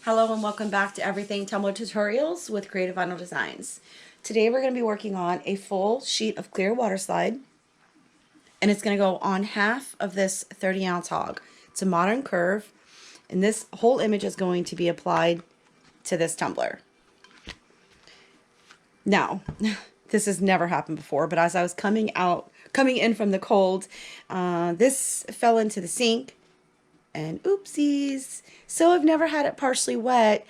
Hello and welcome back to Everything Tumbler Tutorials with Creative Vinyl Designs. Today we're going to be working on a full sheet of clear water slide, and it's going to go on half of this 30-ounce hog. It's a modern curve, and this whole image is going to be applied to this tumbler. Now, this has never happened before, but as I was coming in from the cold, this fell into the sink. And oopsies. So I've never had it partially wet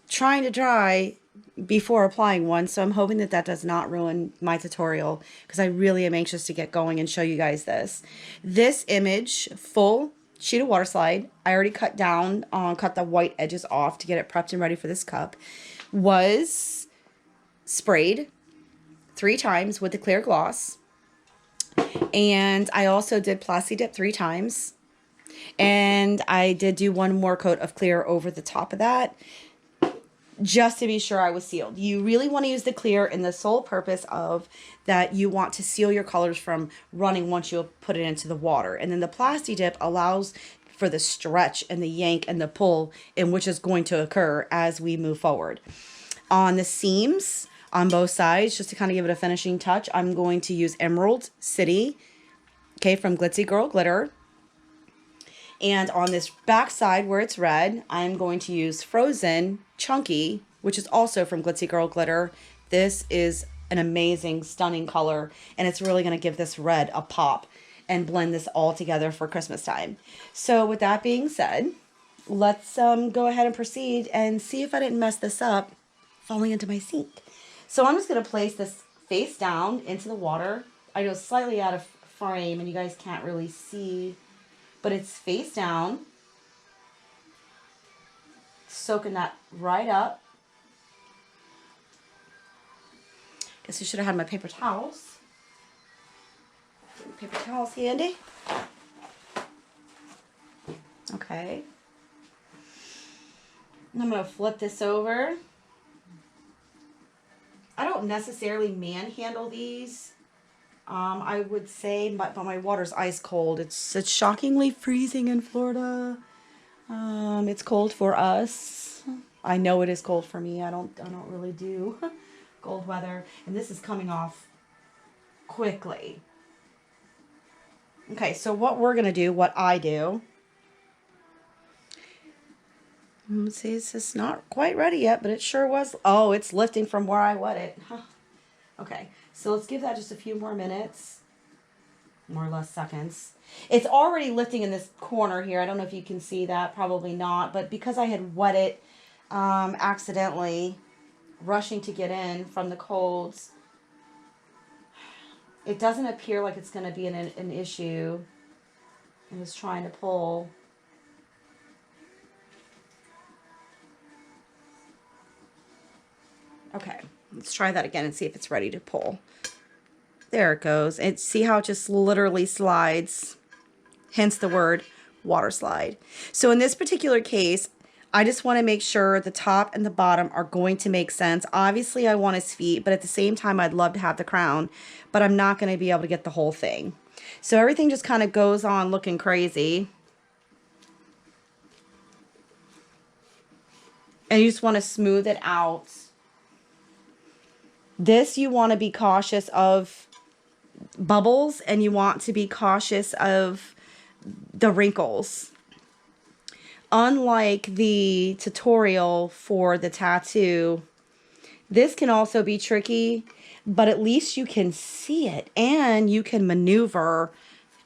trying to dry before applying one. So I'm hoping that that does not ruin my tutorial because I really am anxious to get going and show you guys this. This image, full sheet of water slide, I already cut the white edges off to get it prepped and ready for this cup, was sprayed 3 times with the clear gloss. And I also did Plasti dip 3 times. And I did do one more coat of clear over the top of that just to be sure I was sealed. You really want to use the clear in the sole purpose of that you want to seal your colors from running once you put it into the water. And then the Plasti dip allows for the stretch and the yank and the pull in which is going to occur as we move forward. On the seams on both sides, just to kind of give it a finishing touch, I'm going to use Emerald City, okay, from Glitzy Girl Glitter. And on this back side where it's red, I'm going to use Frozen Chunky, which is also from Glitzy Girl Glitter. This is an amazing, stunning color, and it's really going to give this red a pop and blend this all together for Christmas time. So with that being said, let's go ahead and proceed and see if I didn't mess this up falling into my sink. So I'm just going to place this face down into the water. I know slightly out of frame, and you guys can't really see, but it's face down, soaking that right up. Guess I should have had my paper towels. Paper towels handy. Okay. And I'm going to flip this over. I don't necessarily manhandle these. I would say, but my water's ice cold. It's shockingly freezing in Florida. It's cold for us. I know it is cold for me. I don't really do cold weather, and this is coming off quickly. Okay, so what we're gonna do, what I do. Let's see, it's not quite ready yet, but it sure was. Oh, it's lifting from where I wet it. Okay, so let's give that just a few more minutes, more or less seconds. It's already lifting in this corner here. I don't know if you can see that, probably not, but because I had wet it accidentally, rushing to get in from the colds, it doesn't appear like it's going to be an issue. I'm just trying to pull. Okay, let's try that again and see if it's ready to pull. There it goes. And see how it just literally slides, hence the word water slide. So in this particular case, I just want to make sure the top and the bottom are going to make sense. Obviously, I want his feet, but at the same time, I'd love to have the crown, but I'm not going to be able to get the whole thing. So everything just kind of goes on looking crazy. And you just want to smooth it out. This, you want to be cautious of bubbles, and you want to be cautious of the wrinkles. Unlike the tutorial for the tattoo, this can also be tricky, but at least you can see it, and you can maneuver,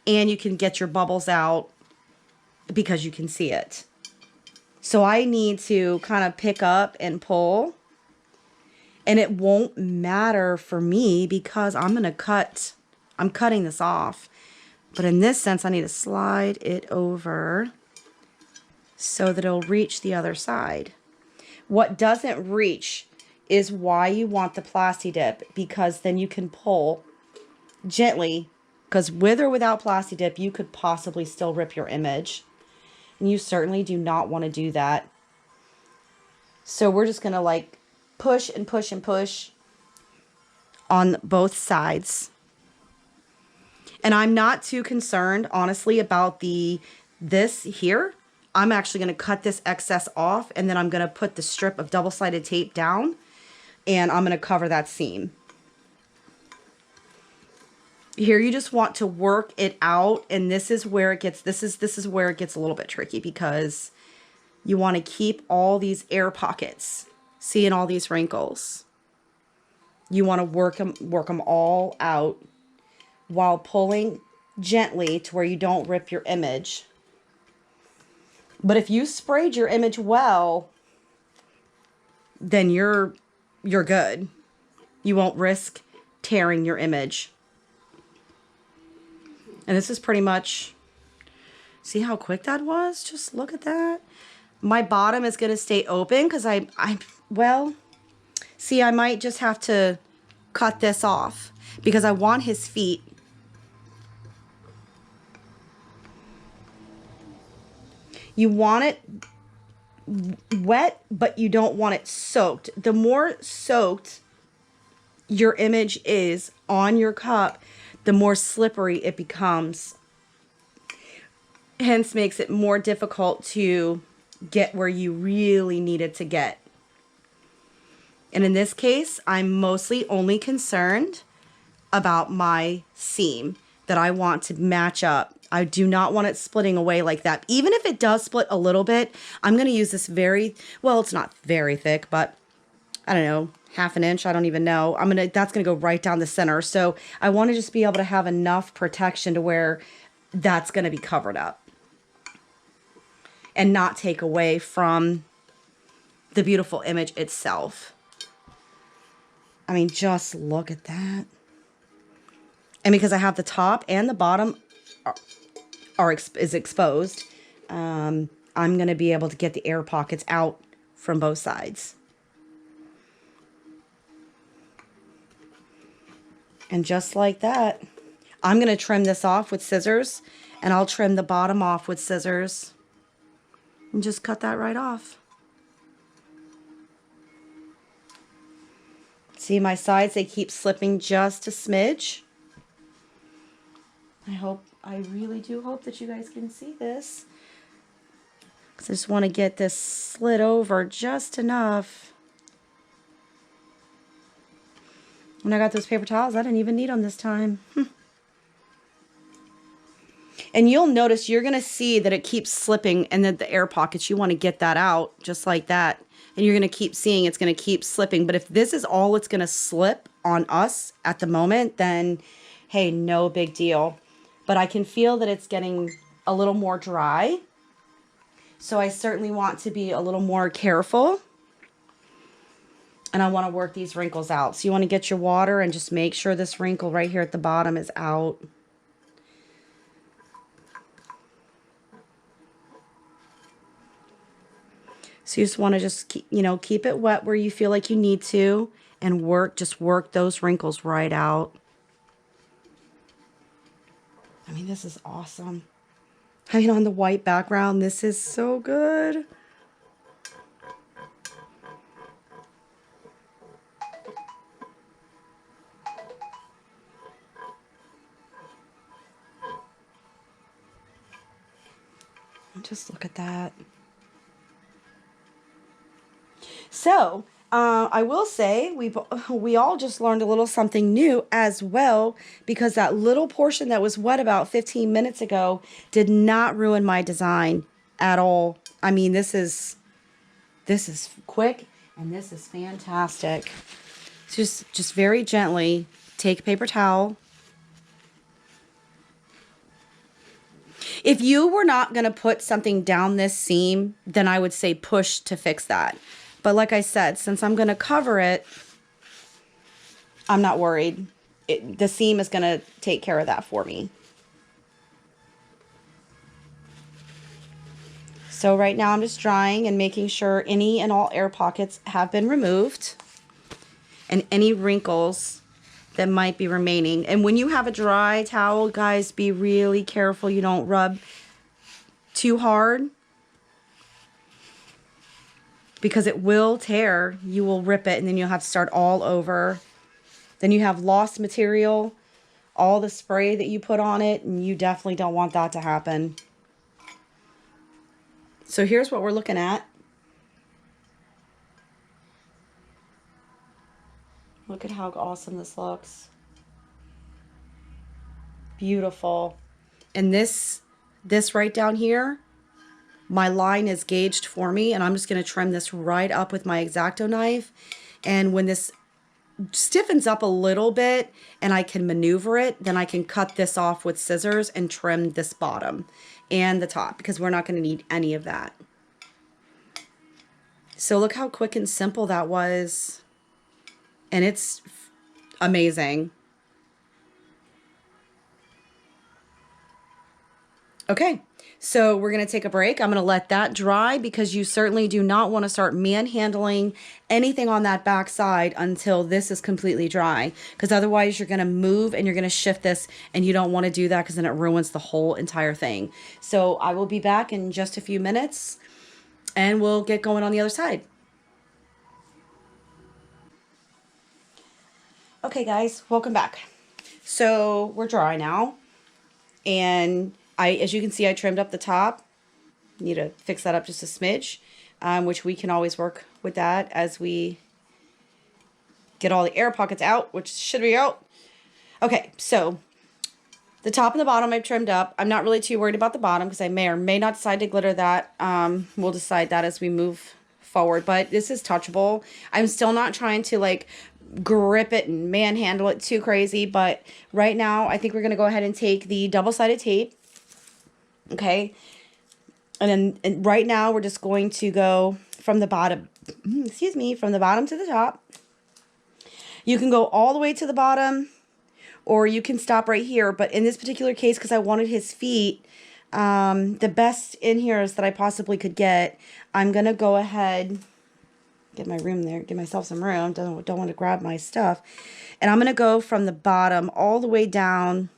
and you can get your bubbles out because you can see it. So I need to kind of pick up and pull. And it won't matter for me because I'm cutting this off. But in this sense, I need to slide it over so that it'll reach the other side. What doesn't reach is why you want the Plasti dip, because then you can pull gently, because with or without Plasti dip, you could possibly still rip your image. And you certainly do not want to do that. So we're just going to like push and push and push on both sides. And I'm not too concerned, honestly, about this here. I'm actually going to cut this excess off, and then I'm going to put the strip of double-sided tape down, and I'm going to cover that seam. Here you just want to work it out, and this is where it gets this is where it gets a little bit tricky, because you want to keep all these air pockets. Seeing all these wrinkles. You want to work them all out while pulling gently to where you don't rip your image. But if you sprayed your image well, then you're good. You won't risk tearing your image. And this is pretty much, see how quick that was? Just look at that. My bottom is going to stay open because well, see, I might just have to cut this off because I want his feet. You want it wet, but you don't want it soaked. The more soaked your image is on your cup, the more slippery it becomes. Hence makes it more difficult to get where you really need it to get. And in this case, I'm mostly only concerned about my seam that I want to match up. I do not want it splitting away like that. Even if it does split a little bit, I'm going to use this well, it's not very thick, but I don't know, half an inch. I don't even know. That's going to go right down the center. So I want to just be able to have enough protection to where that's going to be covered up and not take away from the beautiful image itself. I mean, just look at that. And because I have the top and the bottom is exposed, I'm going to be able to get the air pockets out from both sides. And just like that, I'm going to trim this off with scissors, and I'll trim the bottom off with scissors and just cut that right off. See my sides, they keep slipping just a smidge. I really do hope that you guys can see this. Because I just want to get this slid over just enough. When I got those paper towels, I didn't even need them this time. And you'll notice, you're going to see that it keeps slipping, and that the air pockets, you want to get that out just like that. And you're going to keep seeing it's going to keep slipping. But if this is all it's going to slip on us at the moment, then hey, no big deal. But I can feel that it's getting a little more dry. So I certainly want to be a little more careful. And I want to work these wrinkles out. So you want to get your water and just make sure this wrinkle right here at the bottom is out. So you just want to just keep it wet where you feel like you need to, and just work those wrinkles right out. I mean, this is awesome. I mean, on the white background, this is so good. Just look at that. So, I will say we all just learned a little something new as well, because that little portion that was wet about 15 minutes ago did not ruin my design at all. I mean, this is quick, and this is fantastic. Just very gently take a paper towel. If you were not going to put something down this seam, then I would say push to fix that. But like I said, since I'm going to cover it, I'm not worried. The seam is going to take care of that for me. So right now I'm just drying and making sure any and all air pockets have been removed, and any wrinkles that might be remaining. And when you have a dry towel, guys, be really careful you don't rub too hard, because it will tear. You will rip it, and then you'll have to start all over. Then you have lost material, all the spray that you put on it, and you definitely don't want that to happen. So here's what we're looking at. Look at how awesome this looks. Beautiful. And this right down here, my line is gauged for me, and I'm just going to trim this right up with my X-Acto knife. And when this stiffens up a little bit and I can maneuver it, then I can cut this off with scissors and trim this bottom and the top, because we're not going to need any of that. So look how quick and simple that was. And it's amazing. Okay, so we're going to take a break. I'm going to let that dry, because you certainly do not want to start manhandling anything on that back side until this is completely dry, because otherwise you're going to move and you're going to shift this, and you don't want to do that, because then it ruins the whole entire thing. So I will be back in just a few minutes, and we'll get going on the other side. Okay guys, welcome back. So we're dry now, and as you can see, I trimmed up the top. Need to fix that up just a smidge, which we can always work with that as we get all the air pockets out, which should be out. Okay, so the top and the bottom I've trimmed up. I'm not really too worried about the bottom, because I may or may not decide to glitter that. We'll decide that as we move forward, but this is touchable. I'm still not trying to like grip it and manhandle it too crazy, but right now I think we're going to go ahead and take the double-sided tape. Okay, and then right now we're just going to go from the bottom, from the bottom to the top. You can go all the way to the bottom, or you can stop right here, but in this particular case, because I wanted his feet the best in here is that I possibly could get, I'm going to go ahead, get my room there, give myself some room, don't want to grab my stuff, and I'm going to go from the bottom all the way down.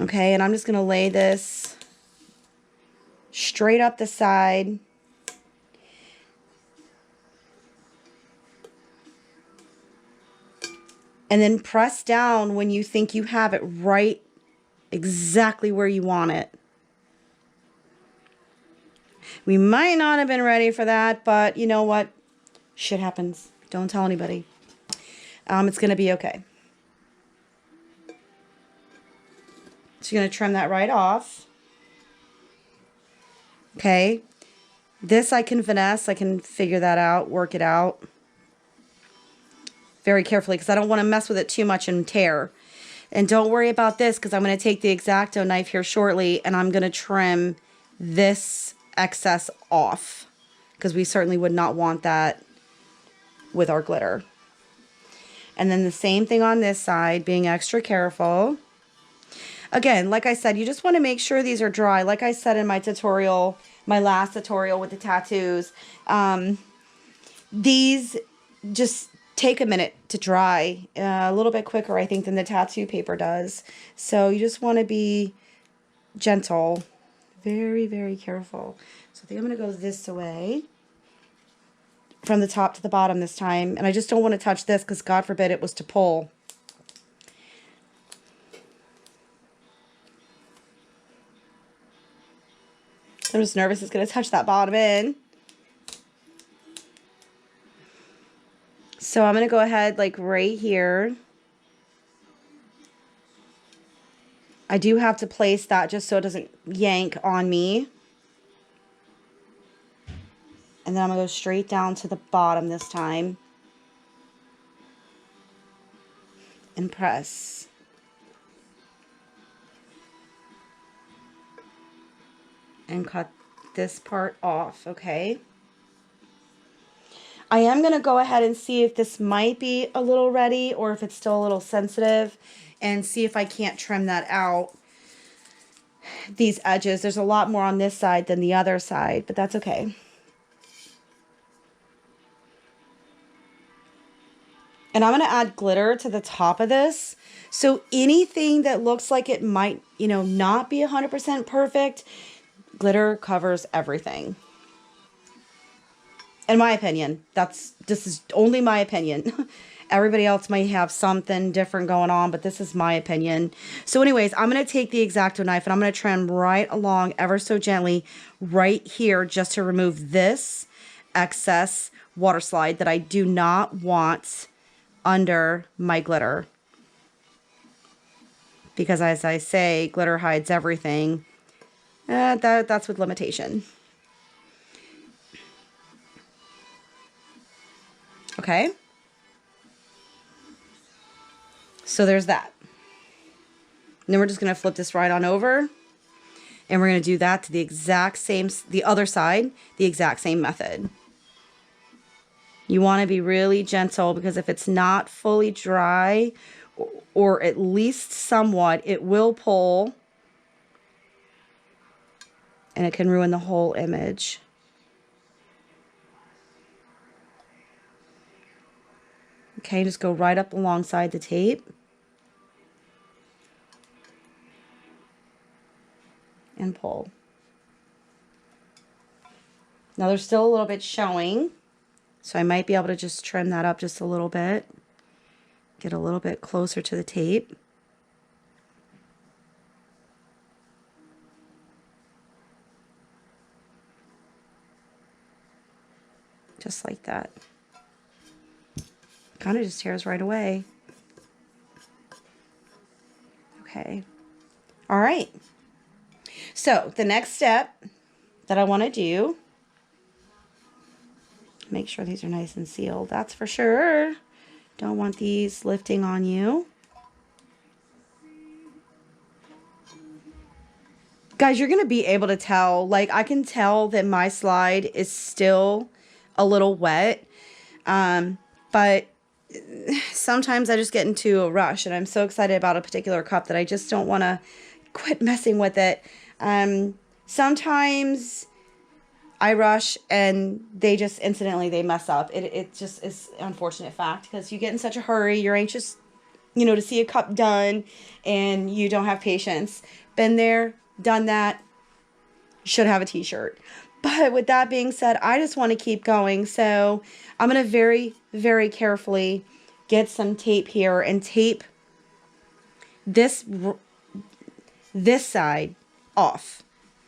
Okay, and I'm just going to lay this straight up the side. And then press down when you think you have it right exactly where you want it. We might not have been ready for that, but you know what? Shit happens. Don't tell anybody. It's going to be okay. So you're going to trim that right off. Okay. This I can finesse. I can figure that out, work it out very carefully, because I don't want to mess with it too much and tear. And don't worry about this, because I'm going to take the X-Acto knife here shortly, and I'm going to trim this excess off, because we certainly would not want that with our glitter. And then the same thing on this side, being extra careful. Again, like I said, you just want to make sure these are dry. Like I said in my tutorial, my last tutorial with the tattoos, these just take a minute to dry, a little bit quicker, I think, than the tattoo paper does. So you just want to be gentle, very, very careful. So I think I'm going to go this way, from the top to the bottom this time. And I just don't want to touch this, because God forbid it was to pull. I'm just nervous it's going to touch that bottom end. So I'm going to go ahead like right here. I do have to place that just so it doesn't yank on me. And then I'm going to go straight down to the bottom this time. And press. And cut this part off, okay? I am going to go ahead and see if this might be a little ready, or if it's still a little sensitive, and see if I can't trim that out. These edges, there's a lot more on this side than the other side, but that's okay. And I'm going to add glitter to the top of this. So anything that looks like it might, not be 100% perfect, glitter covers everything. In my opinion, this is only my opinion. Everybody else might have something different going on, but this is my opinion. So anyways, I'm going to take the X-Acto knife and I'm going to trim right along ever so gently right here just to remove this excess water slide that I do not want under my glitter. Because as I say, glitter hides everything. That's with limitation. Okay. So there's that. And then we're just going to flip this right on over. And we're going to do that to the exact same, the other side, the exact same method. You want to be really gentle because if it's not fully dry, or at least somewhat, it will pull. And it can ruin the whole image. Okay, just go right up alongside the tape. And pull. Now there's still a little bit showing, so I might be able to just trim that up just a little bit. Get a little bit closer to the tape. Just like that. Kind of just tears right away. Okay. All right. So the next step that I want to do, make sure these are nice and sealed. That's for sure. Don't want these lifting on you. Guys, you're going to be able to tell, like I can tell that my slide is still a little wet. But sometimes I just get into a rush and I'm so excited about a particular cup that I just don't want to quit messing with it. Sometimes I rush and they just incidentally, they mess up. It just is an unfortunate fact because you get in such a hurry. You're anxious, you know, to see a cup done and you don't have patience. Been there, done that. Should have a t-shirt. But with that being said, I just want to keep going. So I'm going to very, very carefully get some tape here and tape this side off.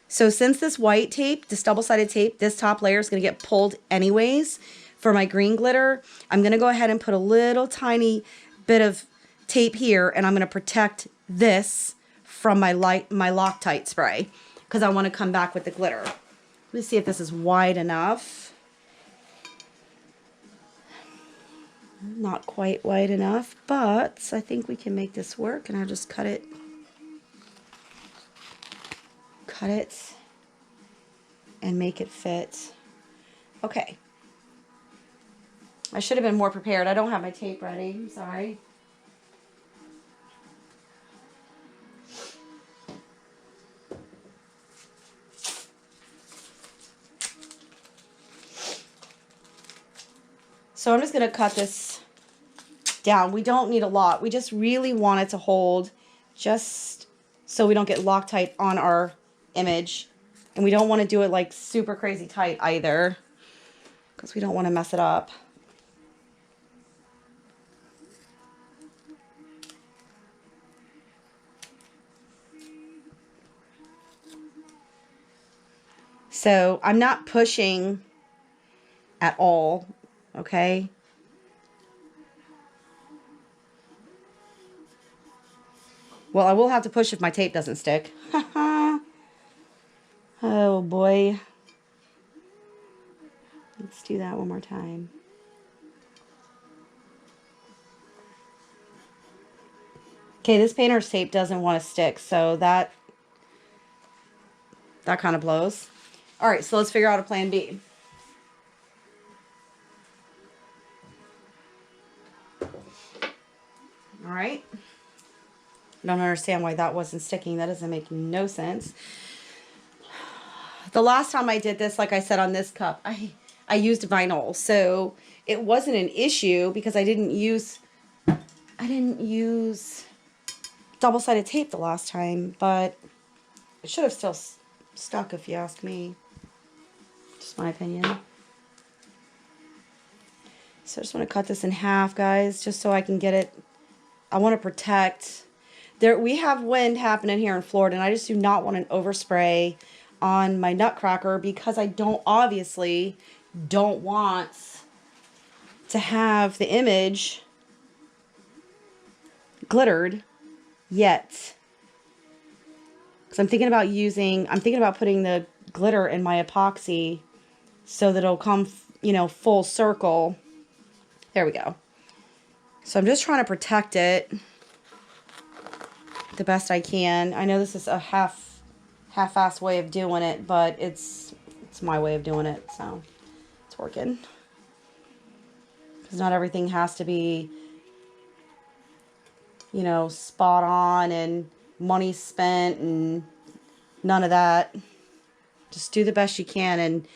So since this white tape, this double-sided tape, this top layer is going to get pulled anyways for my green glitter, I'm going to go ahead and put a little tiny bit of tape here and I'm going to protect this from my Loctite spray because I want to come back with the glitter. Let me see if this is wide enough. Not quite wide enough, but I think we can make this work and I'll just cut it and make it fit. Okay. I should have been more prepared. I don't have my tape ready. I'm sorry. So I'm just going to cut this down. We don't need a lot. We just really want it to hold just so we don't get Loctite on our image. And we don't want to do it like super crazy tight either because we don't want to mess it up. So I'm not pushing at all, okay? Well, I will have to push if my tape doesn't stick. Oh boy. Let's do that one more time. Okay, this painter's tape doesn't want to stick, so that kind of blows. All right, so let's figure out a plan B. All right. I don't understand why that wasn't sticking. That doesn't make no sense. The last time I did this, like I said on this cup, I used vinyl, so it wasn't an issue because I didn't use double-sided tape the last time, but it should have still stuck if you ask me. Just my opinion. So I just want to cut this in half, guys, just so I can get it. I want to protect. We have wind happening here in Florida, and I just do not want an overspray on my nutcracker because I obviously don't want to have the image glittered yet. Because I'm thinking about putting the glitter in my epoxy so that it'll come, you know, full circle. There we go. So I'm just trying to protect it the best I can. I know this is a half-ass way of doing it, but it's my way of doing it, so it's working. Because not everything has to be, you know, spot on and money spent and none of that. Just do the best you can and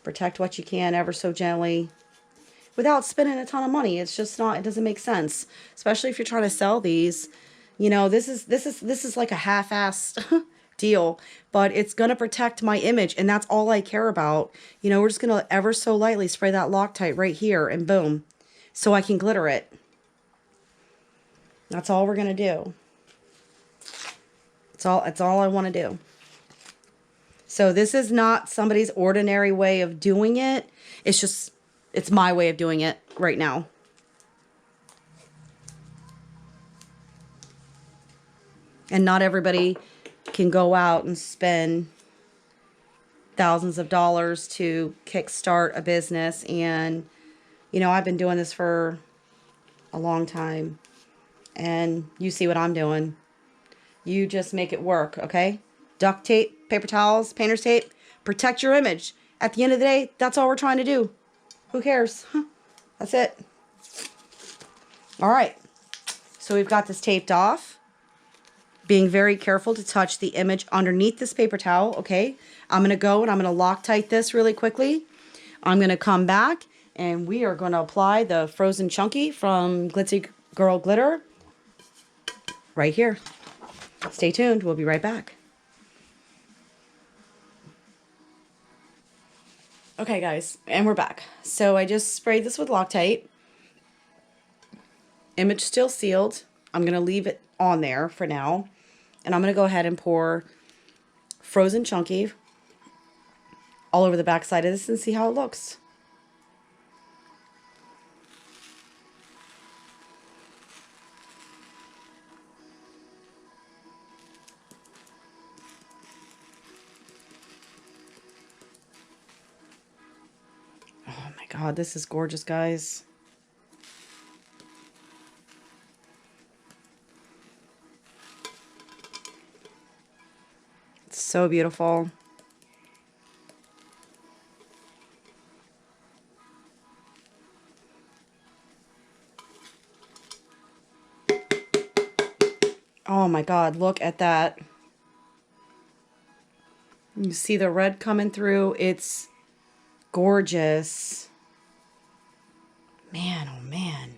protect what you can ever so gently without spending a ton of money. It's just not, it doesn't make sense, especially if you're trying to sell these. You know, this is like a half-assed deal, but it's going to protect my image, and that's all I care about. You know, we're just going to ever so lightly spray that Loctite right here, and boom, so I can glitter it. That's all we're going to do. It's all I want to do. So this is not somebody's ordinary way of doing it. It's my way of doing it right now. And not everybody can go out and spend thousands of dollars to kickstart a business. And, you know, I've been doing this for a long time. And you see what I'm doing. You just make it work, okay? Duct tape, paper towels, painter's tape. Protect your image. At the end of the day, that's all we're trying to do. Who cares? That's it. All right. So we've got this taped off. Being very careful to touch the image underneath this paper towel, okay? I'm going to go and I'm going to Loctite this really quickly. I'm going to come back and we are going to apply the Frozen Chunky from Glitzy Girl Glitter right here. Stay tuned. We'll be right back. Okay, guys, and we're back. So I just sprayed this with Loctite. Image still sealed. I'm going to leave it on there for now. And I'm going to go ahead and pour Frozen Chunky all over the back side of this and see how it looks. Oh my God, this is gorgeous, guys. It's so beautiful. Oh my God, look at that. You see the red coming through. It's gorgeous. Man, oh man.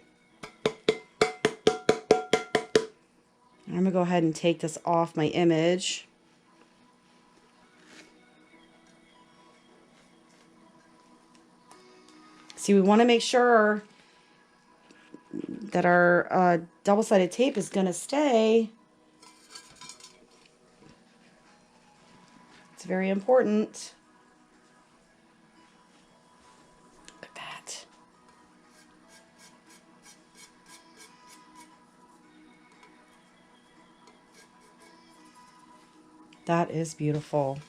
I'm going to go ahead and take this off my image. See, we want to make sure that our double-sided tape is going to stay. It's very important. Look at that. That is beautiful.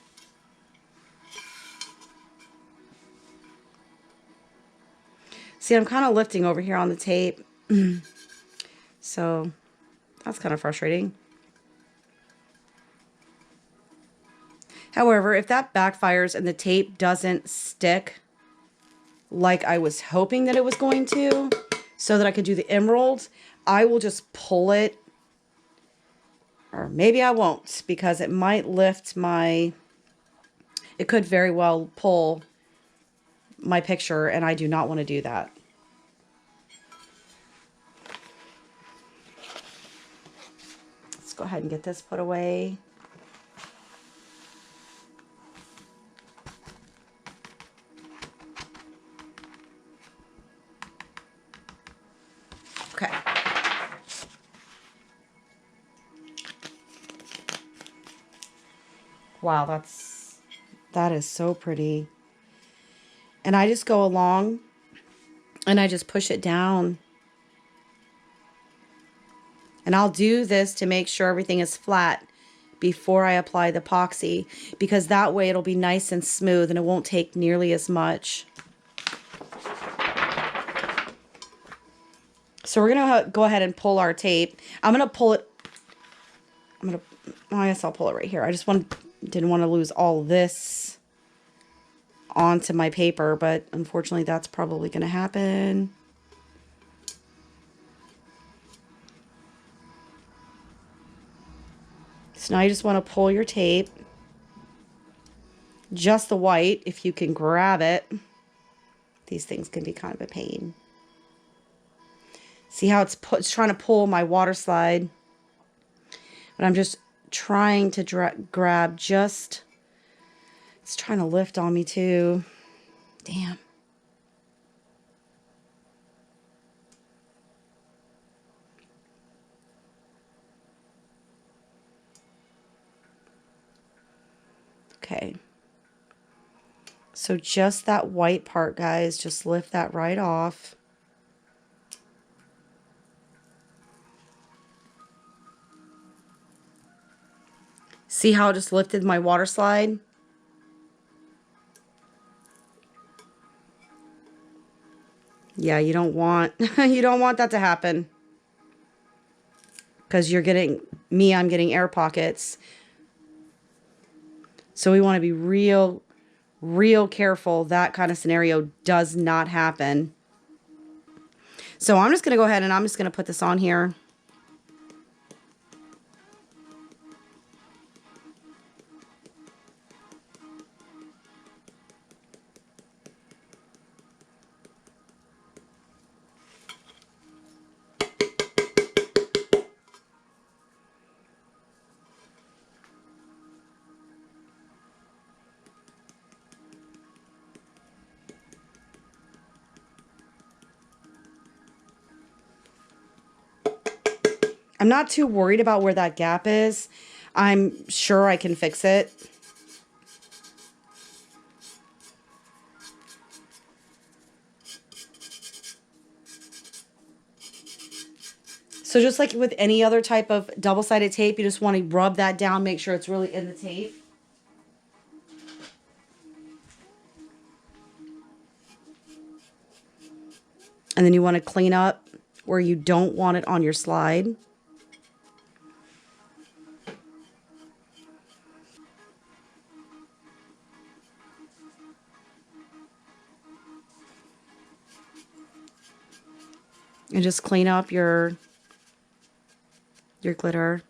See, I'm kind of lifting over here on the tape. So that's kind of frustrating. However, if that backfires and the tape doesn't stick like I was hoping that it was going to, so that I could do the emeralds, I will just pull it. Or maybe I won't, because it might lift my... It could very well pull my picture, and I do not want to do that. Let's go ahead and get this put away. Wow, that is so pretty. And I just go along and I just push it down. And I'll do this to make sure everything is flat before I apply the epoxy, because that way it'll be nice and smooth and it won't take nearly as much. So we're going to go ahead and pull our tape. I'm going to pull it. I guess I'll pull it right here. I just didn't want to lose all this onto my paper, but unfortunately that's probably going to happen. So now you just want to pull your tape, just the white, if you can grab it. These things can be kind of a pain. See how it's trying to pull my water slide, but I'm just trying to grab just, it's trying to lift on me too. Damn. Okay. So just that white part, guys, just lift that right off. See how it just lifted my water slide? Yeah, you don't want you don't want that to happen. Because you're getting I'm getting air pockets. So we want to be real careful that kind of scenario does not happen. So I'm just going to go ahead and I'm just going to put this on here. I'm not too worried about where that gap is. I'm sure I can fix it. So just like with any other type of double-sided tape, you just want to rub that down, make sure it's really in the tape. And then you want to clean up where you don't want it on your slide. And just clean up your glitter.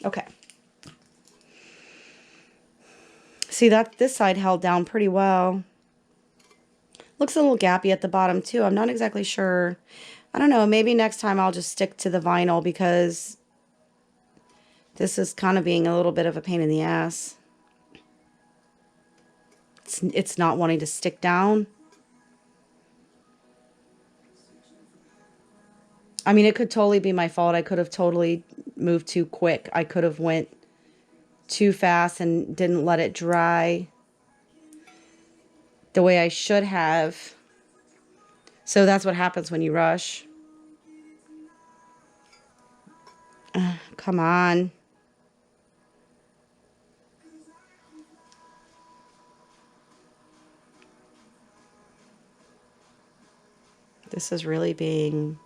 Okay. See that this side held down pretty well. Looks a little gappy at the bottom too. I'm not exactly sure. I don't know. Maybe next time I'll just stick to the vinyl because this is kind of being a little bit of a pain in the ass. It's not wanting to stick down. I mean, it could totally be my fault. I could have totally moved too quick. I could have went too fast and didn't let it dry the way I should have. So that's what happens when you rush. Come on. This is really being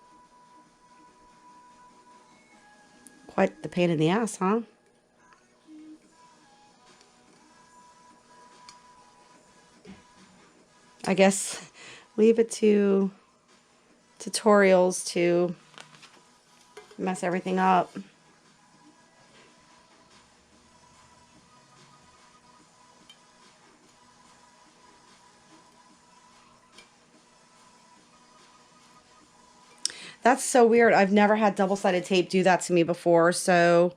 quite the pain in the ass, huh? I guess leave it to tutorials to mess everything up. That's so weird. I've never had double-sided tape do that to me before, so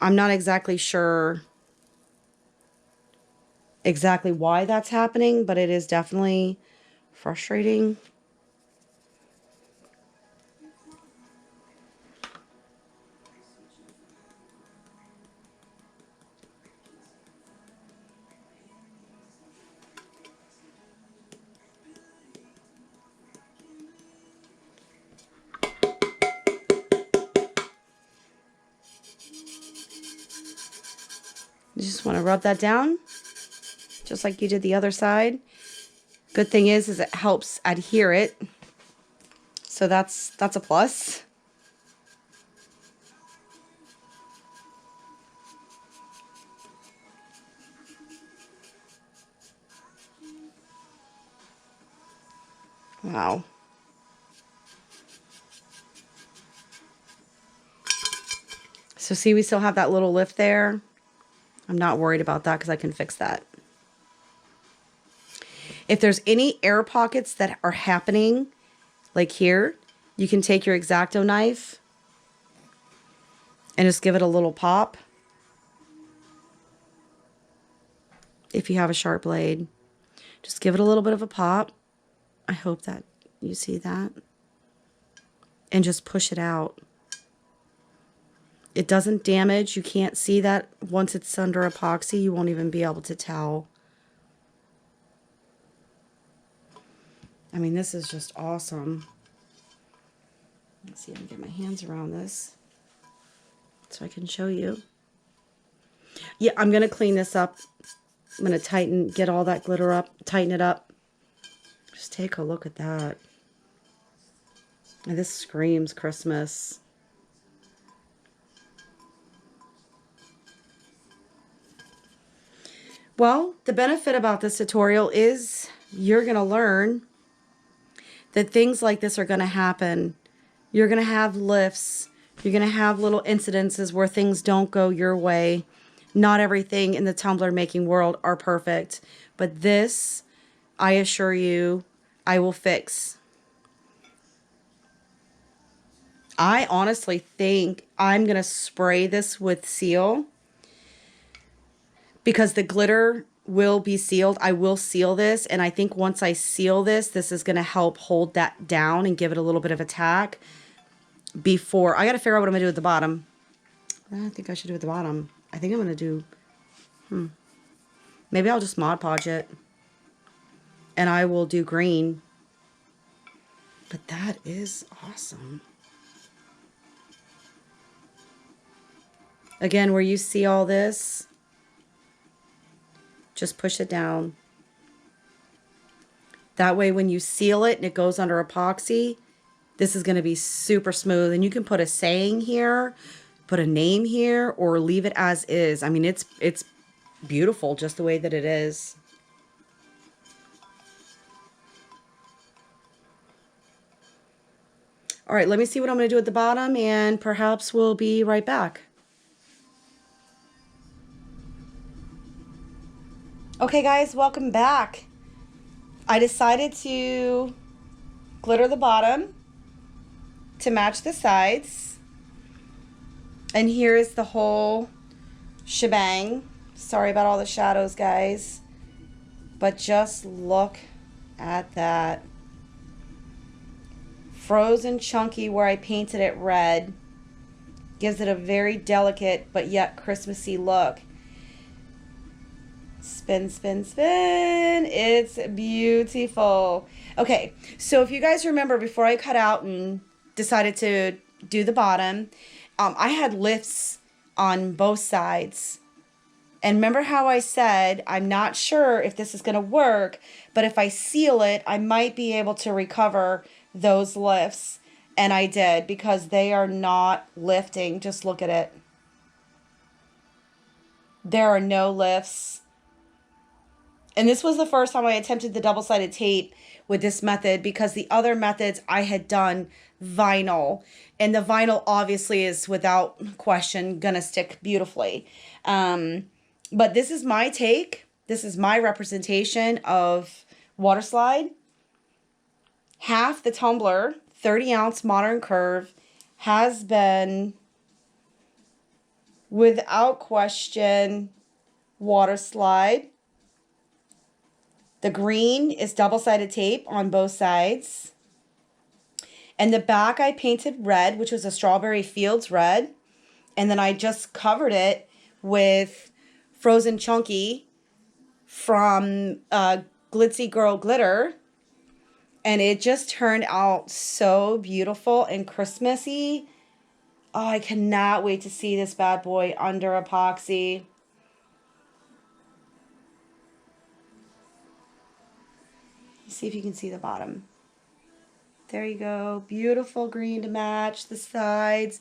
I'm not exactly sure exactly why that's happening, but it is definitely frustrating. You just want to rub that down, just like you did the other side. Good thing is it helps adhere it. So that's a plus. Wow. So see, we still have that little lift there. I'm not worried about that because I can fix that. If there's any air pockets that are happening, like here, you can take your X-Acto knife and just give it a little pop. If you have a sharp blade, just give it a little bit of a pop. I hope that you see that. And just push it out. It doesn't damage. You can't see that once it's under epoxy. You won't even be able to tell. I mean, this is just awesome. Let's see if I can get my hands around this so I can show you. Yeah, I'm going to clean this up. I'm going to get all that glitter up, tighten it up. Just take a look at that. And this screams Christmas. Well, the benefit about this tutorial is you're going to learn that things like this are going to happen. You're going to have lifts. You're going to have little incidences where things don't go your way. Not everything in the tumbler making world are perfect. But this, I assure you, I will fix. I honestly think I'm going to spray this with seal because the glitter will be sealed. I will seal this, and I think once I seal this, this is going to help hold that down and give it a little bit of attack before. I got to figure out what I'm going to do at the bottom. I think I should do at the bottom. I think I'm going to do, maybe I'll just Mod Podge it, and I will do green. But that is awesome. Again, where you see all this, just push it down. That way when you seal it and it goes under epoxy, this is going to be super smooth. And you can put a saying here, put a name here, or leave it as is. I mean, it's beautiful just the way that it is. All right, let me see what I'm going to do at the bottom, and perhaps we'll be right back. Okay guys, welcome back. I decided to glitter the bottom to match the sides. And here is the whole shebang. Sorry about all the shadows, guys. But just look at that. Frozen chunky where I painted it red. Gives it a very delicate but yet Christmassy look. Spin, spin, spin. It's beautiful. Okay, so if you guys remember before I cut out and decided to do the bottom, I had lifts on both sides. And remember how I said, I'm not sure if this is going to work, but if I seal it, I might be able to recover those lifts. And I did, because they are not lifting. Just look at it. There are no lifts. And this was the first time I attempted the double-sided tape with this method, because the other methods I had done vinyl. And the vinyl obviously is without question going to stick beautifully. But this is my take. This is my representation of water slide. Half the tumbler, 30-ounce modern curve, has been without question water slide. The green is double-sided tape on both sides. And the back I painted red, which was a Strawberry Fields red. And then I just covered it with Frozen Chunky from Glitzy Girl Glitter. And it just turned out so beautiful and Christmassy. Oh, I cannot wait to see this bad boy under epoxy. See if you can see the bottom. There you go. Beautiful green to match the sides.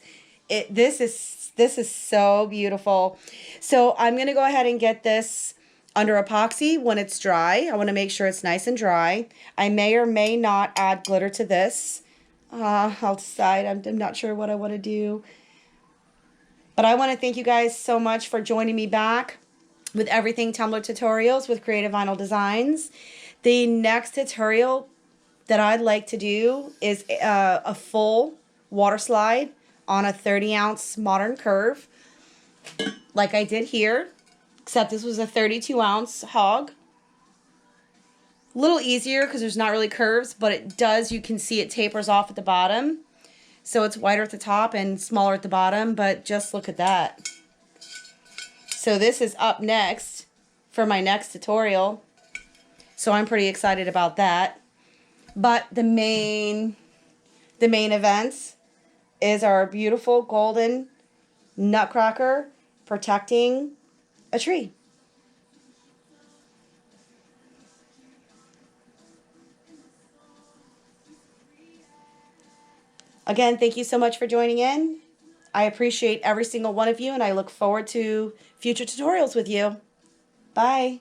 This is so beautiful. So I'm going to go ahead and get this under epoxy when it's dry. I want to make sure it's nice and dry. I may or may not add glitter to this. I'll decide. I'm not sure what I want to do. But I want to thank you guys so much for joining me back with everything Tumbler Tutorials with Creative Vinyl Designs. The next tutorial that I'd like to do is a full water slide on a 30-ounce modern curve, like I did here, except this was a 32-ounce hog. A little easier because there's not really curves, but it does, you can see it tapers off at the bottom. So it's wider at the top and smaller at the bottom, but just look at that. So this is up next for my next tutorial. So I'm pretty excited about that. But the main event is our beautiful golden nutcracker protecting a tree. Again, thank you so much for joining in. I appreciate every single one of you, and I look forward to future tutorials with you. Bye.